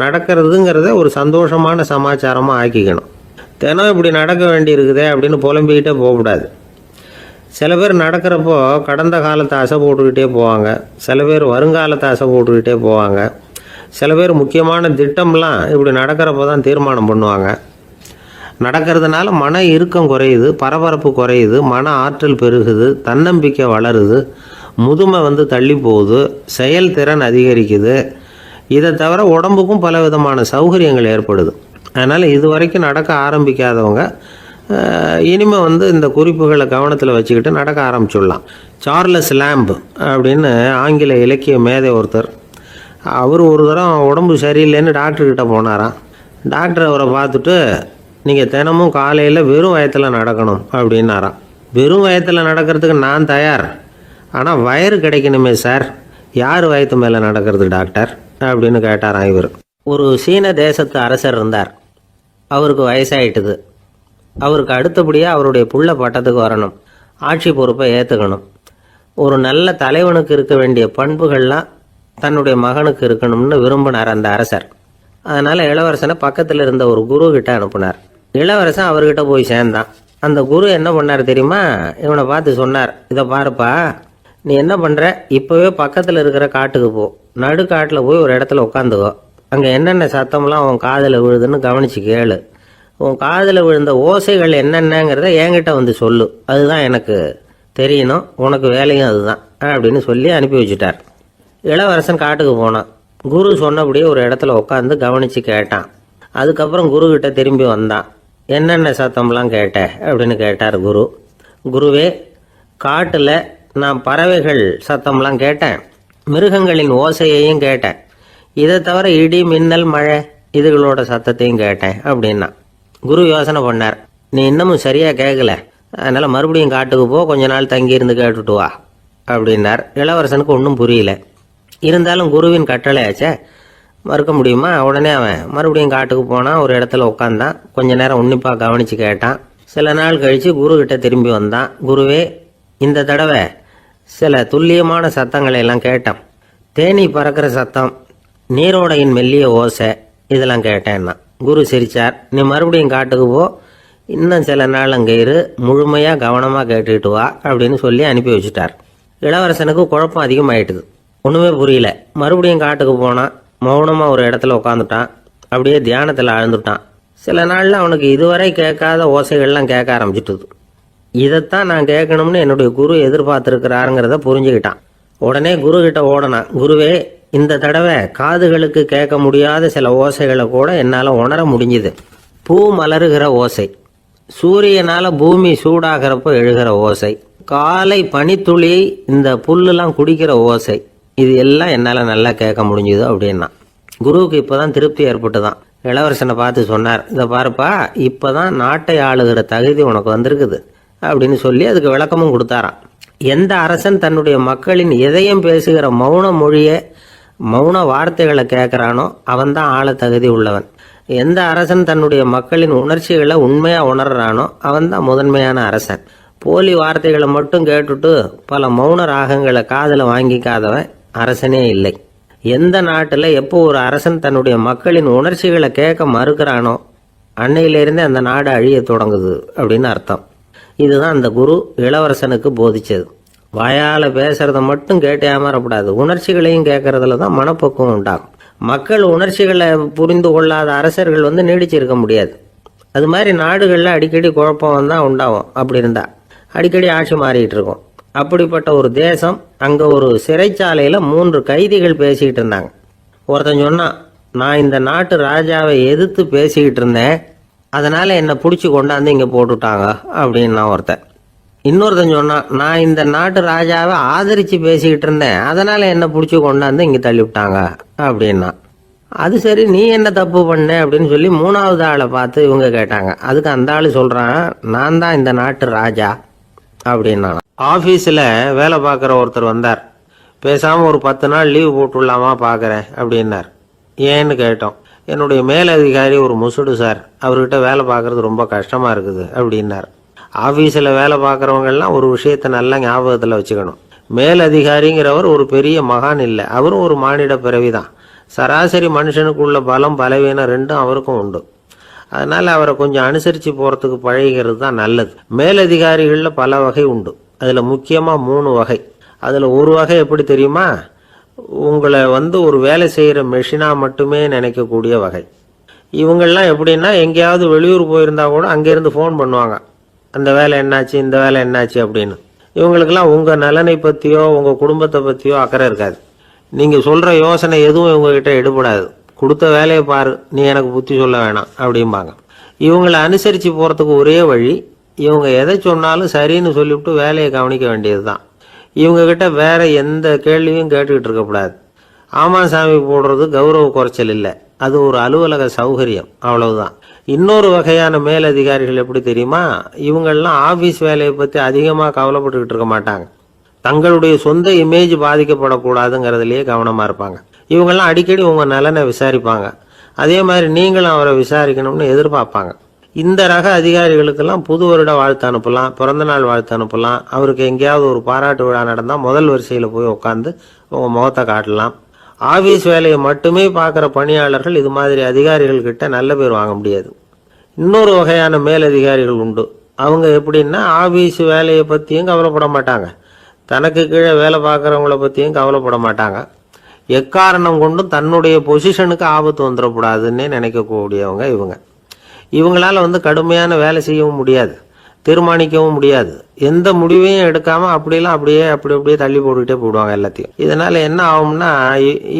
S2: நடக்கிறதுங்கிறத ஒரு சந்தோஷமான சமாச்சாரமாக ஆக்கிக்கணும். தினம் இப்படி நடக்க வேண்டி இருக்குதே அப்படின்னு புலம்பிக்கிட்டே போகக்கூடாது. சில பேர் நடக்கிறப்போ கடந்த காலத்தை அசை போட்டுக்கிட்டே போவாங்க. சில பேர் வருங்காலத்தை அசை போட்டுக்கிட்டே போவாங்க. சில பேர் முக்கியமான திட்டம்லாம் இப்படி நடக்கிறப்போ தான் தீர்மானம் பண்ணுவாங்க. நடக்கிறதுனால மன இறுக்கம் குறையுது, பரபரப்பு குறையுது, மன ஆற்றல் பெருகுது, தன்னம்பிக்கை வளருது, முதுமை வந்து தள்ளி போகுது, செயல்திறன் அதிகரிக்குது. இதை தவிர உடம்புக்கும் பல விதமான சௌகரியங்கள் ஏற்படுது. அதனால் இது வரைக்கும் நடக்க ஆரம்பிக்காதவங்க இனிமேல் இந்த குறிப்புகளை கவனத்தில் வச்சுக்கிட்டு நடக்க ஆரம்பிச்சுடலாம். சார்லஸ் லேம்ப் அப்படின்னு ஆங்கில இலக்கிய மேதை ஒருத்தர், அவர் ஒரு தரம் உடம்பு சரியில்லைன்னு டாக்டர்கிட்ட போனாராம். டாக்டர் அவரை பார்த்துட்டு, நீங்கள் தினமும் காலையில் வெறும் வயத்தில் நடக்கணும் அப்படின்னாராம். வெறும் வயத்தில் நடக்கிறதுக்கு நான் தயார், ஆனால் வயிறு கிடைக்கணுமே சார், யார் வயத்து மேலே நடக்கிறது டாக்டர் அப்படின்னு கேட்டாராம் இவர். ஒரு சீன தேசத்து அரசர் இருந்தார். அவருக்கு வயசாயிட்டுது. அவருக்கு அடுத்தபடியாக அவருடைய புள்ள பட்டத்துக்கு வரணும், ஆட்சி பொறுப்பை ஏற்றுக்கணும். ஒரு நல்ல தலைவனுக்கு இருக்க வேண்டிய பண்புகள்லாம் தன்னுடைய மகனுக்கு இருக்கணும்னு விரும்பினார் அந்த அரசர். அதனால் இளவரசனை பக்கத்தில் இருந்த ஒரு குரு கிட்ட அனுப்புனார். இளவரசன் அவர்கிட்ட போய் சேர்ந்தான். அந்த குரு என்ன பண்ணார் தெரியுமா? இவனை பார்த்து சொன்னார், இதை பாருப்பா, நீ என்ன பண்ணுற, இப்போவே பக்கத்தில் இருக்கிற காட்டுக்கு போ, நடுக்காட்டில் போய் ஒரு இடத்துல உட்காந்துக்கோ, அங்கே என்னென்ன சத்தம்லாம் உன் காதில் விழுதுன்னு கவனித்து கேளு, உன் காதில் விழுந்த ஓசைகள் என்னென்னங்கிறத என்கிட்ட வந்து சொல்லு, அதுதான் எனக்கு தெரியணும், உனக்கு வேலையும் அதுதான் அப்படின்னு சொல்லி அனுப்பி வச்சுட்டார். இளவரசன் காட்டுக்கு போனான். குரு சொன்னபடியே ஒரு இடத்துல உட்காந்து கவனித்து கேட்டான். அதுக்கப்புறம் குருக்கிட்ட திரும்பி வந்தான். என்னென்ன சத்தம்லாம் கேட்ட அப்படின்னு கேட்டார் குரு. குருவே, காட்டில் நான் பறவைகள் சத்தம்லாம் கேட்டேன், மிருகங்களின் ஓசையையும் கேட்டேன், இதை தவிர இடி மின்னல் மழை இதுகளோட சத்தத்தையும் கேட்டேன் அப்படின்னா. குரு யோசனை பண்ணார், நீ இன்னமும் சரியாக கேட்கல, அதனால் மறுபடியும் காட்டுக்கு போ, கொஞ்ச நாள் தங்கியிருந்து கேட்டுட்டு வா அப்படின்னார். இளவரசனுக்கு ஒன்றும் புரியல. இருந்தாலும் குருவின் கட்டளையாச்சே, மறுக்க முடியுமா? உடனே அவன் மறுபடியும் காட்டுக்கு போனான். ஒரு இடத்துல உட்காந்தான். கொஞ்ச நேரம் உன்னிப்பாக கவனித்து கேட்டான். சில நாள் கழித்து குருக்கிட்ட திரும்பி வந்தான். குருவே, இந்த தடவை சில துல்லியமான சத்தங்களை எல்லாம் கேட்டேன். தேனி பறக்கிற சத்தம், நீரோடையின் மெல்லிய ஓசை, இதெல்லாம் கேட்டேன்னா. குரு சிரிச்சார். நீ மறுபடியும் காட்டுக்கு போ, இன்னும் சில நாள் அங்கே இரு, முழுமையாக கவனமாக கேட்டுக்கிட்டு வா அப்படின்னு சொல்லி அனுப்பி வச்சுட்டார். இளவரசனுக்கு குழப்பம் அதிகமாயிட்டுது. ஒன்றுமே புரியல. மறுபடியும் காட்டுக்கு போனான். மௌனமாக ஒரு இடத்துல உட்காந்துட்டான். அப்படியே தியானத்தில் ஆழ்ந்துட்டான். சில நாளில் அவனுக்கு இதுவரை கேட்காத ஓசைகள்லாம் கேட்க ஆரம்பிச்சிட்டுது. இதைத்தான் நான் கேட்கணும்னு என்னுடைய குரு எதிர்பார்த்துருக்கிறாருங்கிறத புரிஞ்சுக்கிட்டான். உடனே குரு கிட்ட ஓடனான். குருவே, இந்த தடவை காதுகளுக்கு கேட்க முடியாத சில ஓசைகளை கூட என்னால் உணர முடிஞ்சுது. பூ மலருகிற ஓசை, சூரியனால் பூமி சூடாகிறப்போ எழுகிற ஓசை, காலை பனித்துளி இந்த புல்லுலாம் குடிக்கிற ஓசை, இது எல்லாம் என்னால் நல்லா கேட்க முடிஞ்சுது அப்படின்னா. குருவுக்கு இப்போ தான் திருப்தி ஏற்பட்டு தான். இளவரசனை பார்த்து சொன்னார், இதை பாருப்பா, இப்போ தான் நாட்டை ஆளுகிற தகுதி உனக்கு வந்திருக்குது அப்படின்னு சொல்லி அதுக்கு விளக்கமும் கொடுத்தாராம். எந்த அரசன் தன்னுடைய மக்களின் எதையும் பேசுகிற மௌன மொழியை, மௌன வார்த்தைகளை கேட்குறானோ அவன் தான் ஆள தகுதி உள்ளவன். எந்த அரசன் தன்னுடைய மக்களின் உணர்ச்சிகளை உண்மையாக உணர்றானோ அவன் தான் முதன்மையான அரசன். போலி வார்த்தைகளை மட்டும் கேட்டுட்டு பல மௌன ராகங்களை காதில் வாங்கிக்காதவன் அரசனே இல்லை. எந்த நாட்டில் எப்போ ஒரு அரசன் தன்னுடைய மக்களின் உணர்ச்சிகளை கேட்க மறுக்கிறானோ அன்னையிலிருந்தே அந்த நாடு அழிய தொடங்குது அப்படின்னு அர்த்தம். இதுதான் அந்த குரு இளவரசனுக்கு போதிச்சது. வாயால் பேசுறத மட்டும் கேட்டு ஏமாறக்கூடாது, உணர்ச்சிகளையும் கேட்கறதுல தான் மனப்பக்குவம் உண்டாகும். மக்கள் உணர்ச்சிகளை புரிந்து கொள்ளாத அரசர்கள் நீடிச்சிருக்க முடியாது. அது மாதிரி நாடுகளில் அடிக்கடி குழப்பம் தான் உண்டாகும். அப்படி இருந்தா அடிக்கடி ஆட்சி மாறிக்கிட்டு இருக்கும். அப்படிப்பட்ட ஒரு தேசம், அங்கே ஒரு சிறைச்சாலையில் 3 கைதிகள் பேசிக்கிட்டு இருந்தாங்க. ஒருத்தன் சொன்னான், நான் இந்த நாட்டு ராஜாவை எதிர்த்து பேசிக்கிட்டு இருந்தேன், அதனால் என்னை பிடிச்சி கொண்டாந்து இங்கே போட்டுட்டாங்க அப்படின்னா ஒருத்தன். இன்னொருத்தன் சொன்னான், நான் இந்த நாட்டு ராஜாவை ஆதரித்து பேசிக்கிட்டு இருந்தேன், அதனால் என்னை பிடிச்சி கொண்டாந்து இங்கே தள்ளிவிட்டாங்க அப்படின்னா. அது சரி, நீ என்ன தப்பு பண்ண அப்படின்னு சொல்லி 3வது ஆளை பார்த்து இவங்க கேட்டாங்க. அதுக்கு அந்த ஆள் சொல்கிறான், நான் தான் இந்த நாட்டு ராஜா அப்படின்னா. ஆஃபீஸில் வேலை பார்க்குற ஒருத்தர் வந்தார். பேசாமல் ஒரு 10 நாள் லீவு போட்டுடலாமா பார்க்குறேன் அப்படின்னார். ஏன்னு கேட்டோம். என்னுடைய மேலதிகாரி ஒரு முசுடு சார், அவர்கிட்ட வேலை பார்க்குறது ரொம்ப கஷ்டமாக இருக்குது அப்படின்னார். ஆஃபீஸில் வேலை பார்க்குறவங்கெல்லாம் ஒரு விஷயத்தை நல்லா ஞாபகத்தில் வச்சுக்கணும். மேலதிகாரிங்கிறவர் ஒரு பெரிய மகான் இல்லை, அவரும் ஒரு மானிட பிறவி தான். சராசரி மனுஷனுக்குள்ள பலம் பலவீனம் ரெண்டும் அவருக்கும் உண்டு. அதனால் அவரை கொஞ்சம் அனுசரித்து போகிறதுக்கு பழகிறது தான் நல்லது. மேலதிகாரிகளில் பல வகை உண்டு. அதில் முக்கியமாக 3 வகை. அதில் ஒரு வகை எப்படி தெரியுமா? உங்களை ஒரு வேலை செய்கிற மெஷினாக மட்டுமே நினைக்கக்கூடிய வகை. இவங்கெல்லாம் எப்படின்னா, எங்கேயாவது வெளியூர் போயிருந்தா கூட அங்கேருந்து ஃபோன் பண்ணுவாங்க, அந்த வேலை என்னாச்சு, இந்த வேலை என்னாச்சு அப்படின்னு. இவங்களுக்கெல்லாம் உங்கள் நலனை பற்றியோ உங்கள் குடும்பத்தை பற்றியோ அக்கறை இருக்காது. நீங்கள் சொல்கிற யோசனை எதுவும் இவங்ககிட்ட எடுபடாது. கொடுத்த வேலையை பாரு, நீ எனக்கு புத்தி சொல்ல வேணாம் அப்படிம்பாங்க. இவங்களை அனுசரித்து போகிறதுக்கு ஒரே வழி, இவங்க எதை சொன்னாலும் சரின்னு சொல்லிவிட்டு வேலையை கவனிக்க வேண்டியது தான். இவங்ககிட்ட வேற எந்த கேள்வியும் கேட்டுக்கிட்டு இருக்கக்கூடாது. ஆமாம் சாமி போடுறது கௌரவ குறைச்சல் இல்லை, அது ஒரு அலுவலக சௌகரியம், அவ்வளவுதான். இன்னொரு வகையான மேலதிகாரிகள் எப்படி தெரியுமா? இவங்கெல்லாம் ஆஃபீஸ் வேலையை பற்றி அதிகமாக கவலைப்பட்டுக்கிட்டு இருக்க மாட்டாங்க. தங்களுடைய சொந்த இமேஜ் பாதிக்கப்படக்கூடாதுங்கிறதுலையே கவனமாக இருப்பாங்க. இவங்கெல்லாம் அடிக்கடி உங்கள் நலனை விசாரிப்பாங்க. அதே மாதிரி நீங்களும் அவரை விசாரிக்கணும்னு எதிர்பார்ப்பாங்க. இந்த ரக அதிகாரிகளுக்கெல்லாம் புது வருட வாழ்த்து அனுப்பலாம், பிறந்தநாள் வாழ்த்து அனுப்பலாம். அவருக்கு எங்கேயாவது ஒரு பாராட்டு விழா நடந்தால் முதல் வரிசையில் போய் உட்காந்து உங்கள் முகத்தை காட்டலாம். ஆஃபீஸ் வேலையை மட்டுமே பார்க்குற பணியாளர்கள் இது மாதிரி அதிகாரிகள் கிட்ட நல்ல பேர் வாங்க முடியாது. இன்னொரு வகையான மேலதிகாரிகள் உண்டு. அவங்க எப்படின்னா ஆஃபீஸ் வேலையை பற்றியும் கவலைப்பட மாட்டாங்க, தனக்கு கீழே வேலை பார்க்குறவங்கள பற்றியும் கவலைப்பட மாட்டாங்க. எக்காரணம் கொண்டும் தன்னுடைய பொசிஷனுக்கு ஆபத்து வந்துடக்கூடாதுன்னே நினைக்கக்கூடியவங்க இவங்க. இவங்களால கடுமையான வேலை செய்யவும் முடியாது, தீர்மானிக்கவும் முடியாது. எந்த முடிவையும் எடுக்காம அப்படியே தள்ளி போட்டுக்கிட்டே போடுவாங்க எல்லாத்தையும். இதனால என்ன ஆகும்னா,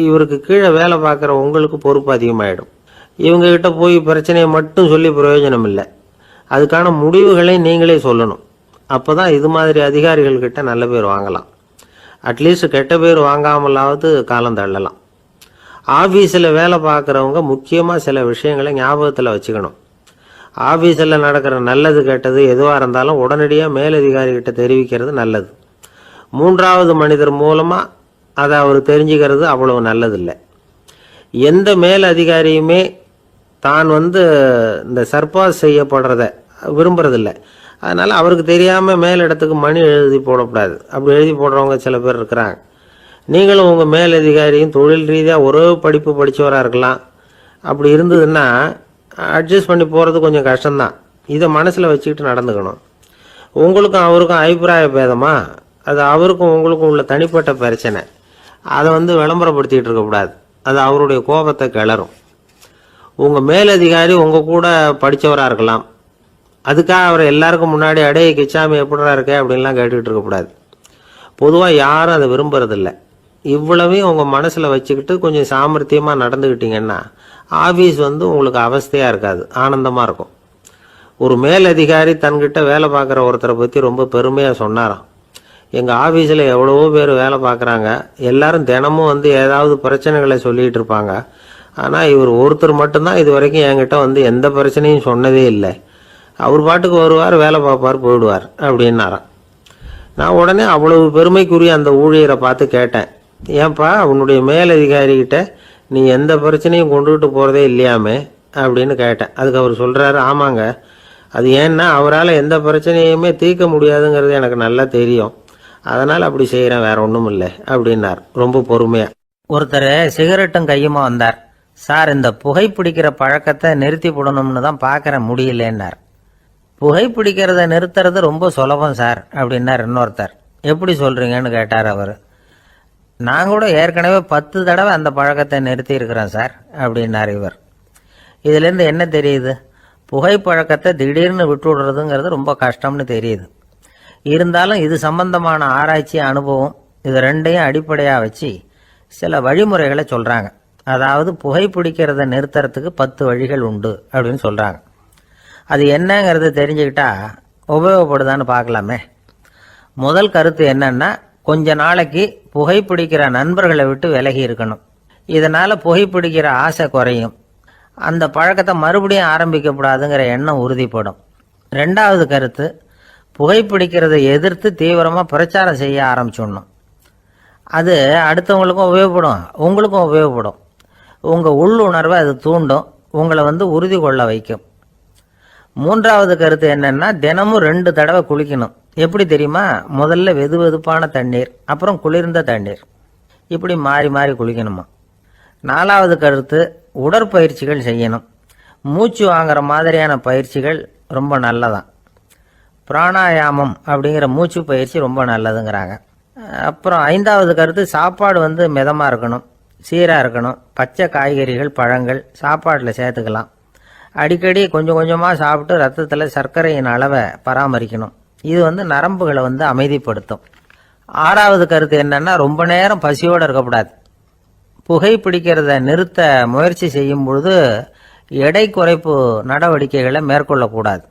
S2: இவருக்கு கீழே வேலை பார்க்குற உங்களுக்கு பொறுப்பு அதிகமாயிடும். இவங்க கிட்ட போய் பிரச்சனையை மட்டும் சொல்லி பிரயோஜனம் இல்லை, அதுக்கான முடிவுகளை நீங்களே சொல்லணும். அப்போதான் இது மாதிரி அதிகாரிகள் கிட்ட நல்ல பேர் வாங்கலாம். அட்லீஸ்ட் கெட்ட பேர் வாங்காமலாவது காலம் தள்ளலாம். ஆஃபீஸில் வேலை பார்க்குறவங்க முக்கியமாக சில விஷயங்களை ஞாபகத்தில் வச்சுக்கணும். ஆஃபீஸில் நடக்கிற நல்லது கெட்டது எதுவாக இருந்தாலும் உடனடியாக மேலதிகாரிகிட்ட தெரிவிக்கிறது நல்லது. மூன்றாவது மனிதர் மூலமாக அதை அவர் தெரிஞ்சுக்கிறது அவ்வளவு நல்லதில்லை. எந்த மேலதிகாரியுமே தான் இந்த சர்பாஸ் செய்யப்படுறத விரும்புறதில்லை. அதனால் அவருக்கு தெரியாமல் மேலிடத்துக்கு மணி எழுதி போடக்கூடாது. அப்படி எழுதி போடுறவங்க சில பேர் இருக்கிறாங்க. நீங்களும் உங்கள் மேலதிகாரியும் தொழில் ரீதியாக ஒரே படிப்பு படித்தவராக இருக்கலாம். அப்படி இருந்ததுன்னா அட்ஜஸ்ட் பண்ணி போகிறது கொஞ்சம் கஷ்டம்தான். இதை மனசில் வச்சுக்கிட்டு நடந்துக்கணும். உங்களுக்கும் அவருக்கும் அபிப்பிராய பேதமா, அது அவருக்கும் உங்களுக்கும் உள்ள தனிப்பட்ட பிரச்சனை, அதை விளம்பரப்படுத்திக்கிட்டு இருக்கக்கூடாது. அது அவருடைய கோபத்தை கிளறும். உங்கள் மேலதிகாரி உங்கள் கூட படித்தவராக இருக்கலாம், அதுக்காக அவர் எல்லாருக்கும் முன்னாடி அடைய கிச்சாமி எப்படிடா இருக்க அப்படின்லாம் கேட்டுக்கிட்டு இருக்கக்கூடாது. பொதுவாக யாரும் அதை விரும்புறதில்லை. இவ்வளவையும் உங்கள் மனசில் வச்சுக்கிட்டு கொஞ்சம் சாமர்த்தியமாக நடந்துக்கிட்டீங்கன்னா ஆஃபீஸ் உங்களுக்கு அவஸ்தையாக இருக்காது, ஆனந்தமாக இருக்கும். ஒரு மேலதிகாரி தன்கிட்ட வேலை பார்க்குற ஒருத்தரை பற்றி ரொம்ப பெருமையாக சொன்னாராம். எங்கள் ஆஃபீஸில் எவ்வளவோ பேர் வேலை பார்க்குறாங்க, எல்லாரும் தினமும் ஏதாவது பிரச்சனைகளை சொல்லிகிட்டு இருப்பாங்க. ஆனால் இவர் ஒருத்தர் மட்டும்தான் இது வரைக்கும் என்கிட்ட எந்த பிரச்சனையும் சொன்னதே இல்லை. அவர் பாட்டுக்கு வருவார், வேலை பார்ப்பார், போயிடுவார் அப்படின்னாராம். நான் உடனே அவ்வளவு பெருமைக்குரிய அந்த ஊழியரை பார்த்து கேட்டேன், ஏன்பா உன்னுடைய மேலதிகாரிகிட்ட நீ எந்த பிரச்சனையும் கொண்டுகிட்டு போகிறதே இல்லையாமே அப்படின்னு கேட்டேன். அதுக்கு அவர் சொல்கிறாரு, ஆமாங்க, அது ஏன்னா அவரால் எந்த பிரச்சனையுமே தீர்க்க முடியாதுங்கிறது எனக்கு நல்லா தெரியும், அதனால் அப்படி செய்கிறேன், வேற ஒன்றும் இல்லை அப்படின்னார் ரொம்ப பொறுமையாக. ஒருத்தர் சிகரெட்டும் கையுமா வந்தார். சார், இந்த புகைப்பிடிக்கிற பழக்கத்தை நிறுத்தி போடணும்னு தான் பார்க்குறேன், முடியலன்னார். புகைப்பிடிக்கிறத நிறுத்துறது ரொம்ப சுலபம் சார் அப்படின்னார் இன்னொருத்தர். எப்படி சொல்கிறீங்கன்னு கேட்டார் அவர். நான் கூட ஏற்கனவே 10 தடவை அந்த பழக்கத்தை நிறுத்தி இருக்கிறேன் சார் அப்படின்னார் இவர். இதுலேருந்து என்ன தெரியுது? புகைப்பழக்கத்தை திடீர்னு விட்டு விடுறதுங்கிறது ரொம்ப கஷ்டம்னு தெரியுது. இருந்தாலும் இது சம்பந்தமான ஆராய்ச்சி, அனுபவம், இது ரெண்டையும் அடிப்படையாக வச்சு சில வழிமுறைகளை சொல்கிறாங்க. அதாவது புகைப்பிடிக்கிறத நிறுத்துறதுக்கு 10 வழிகள் உண்டு அப்படின்னு சொல்கிறாங்க. அது என்னங்கிறது தெரிஞ்சுக்கிட்டா உபயோகப்படுதான்னு பார்க்கலாமே. முதல் கருத்து என்னன்னா, கொஞ்ச நாளைக்கு புகைப்பிடிக்கிற நண்பர்களை விட்டு விலகி இருக்கணும். இதனால் புகைப்பிடிக்கிற ஆசை குறையும், அந்த பழக்கத்தை மறுபடியும் ஆரம்பிக்கப்படாதுங்கிற எண்ணம் உறுதிப்படும். ரெண்டாவது கருத்து, புகைப்பிடிக்கிறதை எதிர்த்து தீவிரமாக பிரச்சாரம் செய்ய ஆரம்பிச்சிடணும். அது அடுத்தவங்களுக்கும் உபயோகப்படும், உங்களுக்கும் உபயோகப்படும். உங்கள் உள்ளுணர்வை அது தூண்டும், உங்களை உறுதி கொள்ள வைக்கும். மூன்றாவது கருத்து என்னன்னா, தினமும் 2 தடவை குளிக்கணும். எப்படி தெரியுமா? முதல்ல வெது வெதுப்பான தண்ணீர், அப்புறம் குளிர்ந்த தண்ணீர், இப்படி மாறி மாறி குளிக்கணுமா. நாலாவது கருத்து, உடற்பயிற்சிகள் செய்யணும். மூச்சு வாங்குற மாதிரியான பயிற்சிகள் ரொம்ப நல்லதான். பிராணாயாமம் அப்படிங்கிற மூச்சு பயிற்சி ரொம்ப நல்லதுங்கிறாங்க. அப்புறம் 5வது கருத்து, சாப்பாடு மிதமாக இருக்கணும், சீராக இருக்கணும். பச்சை காய்கறிகள், பழங்கள் சாப்பாட்டில் சேர்த்துக்கலாம். அடிக்கடி கொஞ்சம் கொஞ்சமாக சாப்பிட்டு ரத்தத்தில் சர்க்கரையின் அளவை பராமரிக்கணும். இது நரம்புகளை அமைதிப்படுத்தும். 6வது கருத்து என்னன்னா, ரொம்ப நேரம் பசியோடு இருக்கக்கூடாது. புகைப்பிடிக்கிறத நிறுத்த முயற்சி செய்யும் பொழுது எடை குறைப்பு நடவடிக்கைகளை மேற்கொள்ளக்கூடாது.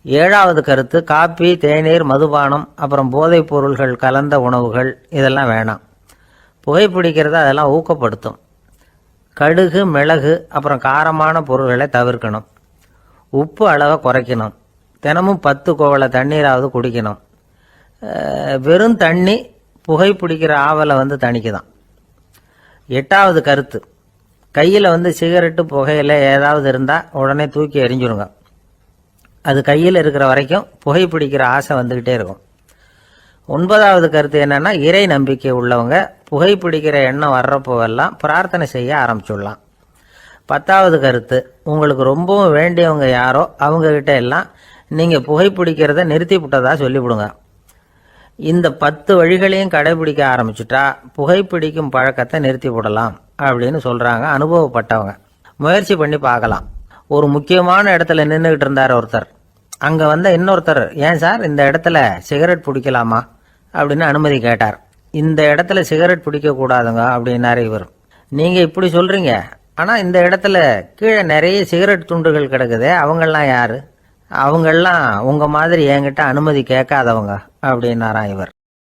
S2: 7வது கருத்து, காப்பி, தேநீர், மதுபானம், அப்புறம் போதைப் பொருள்கள் கலந்த உணவுகள் இதெல்லாம் வேணாம். புகைப்பிடிக்கிறத அதெல்லாம் ஊக்கப்படுத்தும். கடுகு, மிளகு, அப்புறம் காரமான பொருள்களை தவிர்க்கணும். உப்பு அளவை குறைக்கணும். தினமும் 10 குவளை தண்ணீராவது குடிக்கணும். வெறும் தண்ணி புகைப்பிடிக்கிற ஆவலை தணிக்குதான். 8வது கருத்து, கையில் சிகரெட்டு புகையில ஏதாவது இருந்தால் உடனே தூக்கி எறிஞ்சிருங்க. அது கையில் இருக்கிற வரைக்கும் புகைப்பிடிக்கிற ஆசை வந்துக்கிட்டே இருக்கும். 9வது கருத்து என்னன்னா, இறை நம்பிக்கை உள்ளவங்க புகைப்பிடிக்கிற எண்ணம் வர்றப்போவெல்லாம் பிரார்த்தனை செய்ய ஆரம்பிச்சுடலாம். 10வது கருத்து, உங்களுக்கு ரொம்பவும் வேண்டியவங்க யாரோ அவங்கக்கிட்ட எல்லாம் நீங்கள் புகைப்பிடிக்கிறத நிறுத்தி விட்டதா சொல்லிவிடுங்க. இந்த 10 வழிகளையும் கடைபிடிக்க ஆரம்பிச்சுட்டா புகைப்பிடிக்கும் பழக்கத்தை நிறுத்தி விடலாம் அப்படின்னு சொல்கிறாங்க அனுபவப்பட்டவங்க. முயற்சி பண்ணி பார்க்கலாம். ஒரு முக்கியமான இடத்துல நின்றுக்கிட்டு இருந்தார் ஒருத்தர். அங்கே இன்னொருத்தர், ஏன் சார் இந்த இடத்துல சிகரெட் பிடிக்கலாமா அப்படின்னு அனுமதி கேட்டார். இந்த இடத்துல சிகரெட் பிடிக்கக்கூடாதுங்க அப்படின்னாரு இவர். நீங்கள் இப்படி சொல்கிறீங்க, ஆனால் இந்த இடத்துல கீழே நிறைய சிகரெட் துண்டுகள் கிடக்குதே, அவங்கெல்லாம் யார்? அவங்கெல்லாம் உங்கள் மாதிரி என்கிட்ட அனுமதி கேட்காதவங்க அப்படின்னாராம் இவர்.